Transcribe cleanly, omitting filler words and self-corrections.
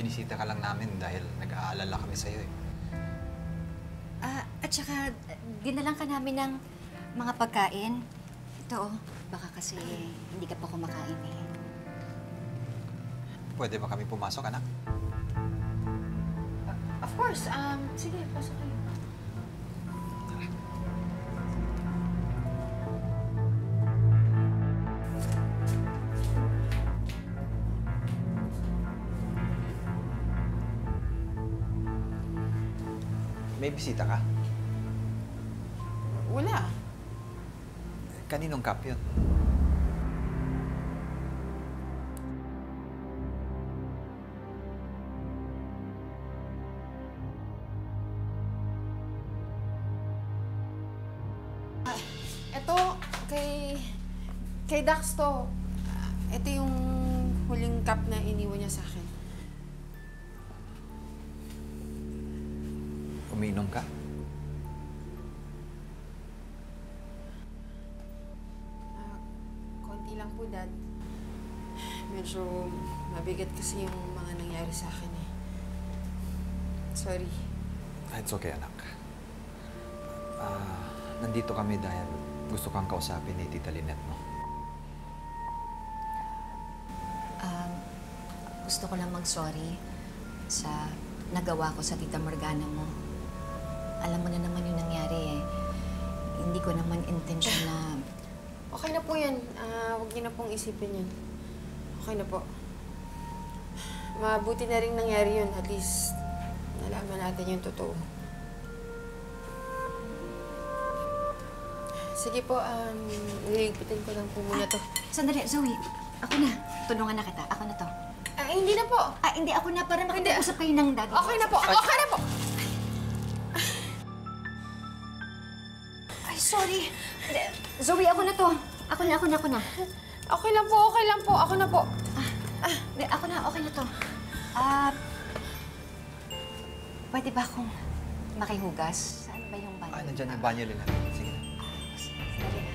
binisita ka lang namin dahil nag-aalala kami sa'yo eh. At saka, dinalang ka namin ng mga pagkain. Ito, baka kasi hindi ka pa kumakain eh. Pwede ba kami pumasok, anak? Of course. Sige, pasok kayo. May bisita ka? Wala. Kaninong cup yun? Ito, kay Dax to. Ito yung huling cup na iniwan niya sa akin. Umiinom ka? Konti lang po, Dad. Medyo mabigat kasi yung mga nangyari sa akin eh. Sorry. It's okay, anak. Nandito kami dahil gusto kang kausapin ni Tita Lynette mo. Gusto ko lang mag-sorry sa nagawa ko sa Tita Morgana mo. Alam mo na naman yung nangyari eh. Hindi ko naman intensyon na... Okay na po yan. Huwag niyo na pong isipin yun. Okay na po. Mabuti na rin nangyari yun. At least, nalaman natin yung totoo. Sige po, liligpitin ko lang po muna to. Sandali, Zoe. Ako na. Tulungan na kita. Ako na to. Hindi na po. Hindi ako na. Para makipag-usap kayo ng daddy. Okay na po. Okay na po. Ay, sorry. Zoe, ako na to. Ako na. Okay lang po. Okay lang po. Ako na po. Ako na. Okay na to. Pwede ba akong makihugas? Saan ba yung banyo? Nandyan yung banyo, Lynette. Sige na. Sandali.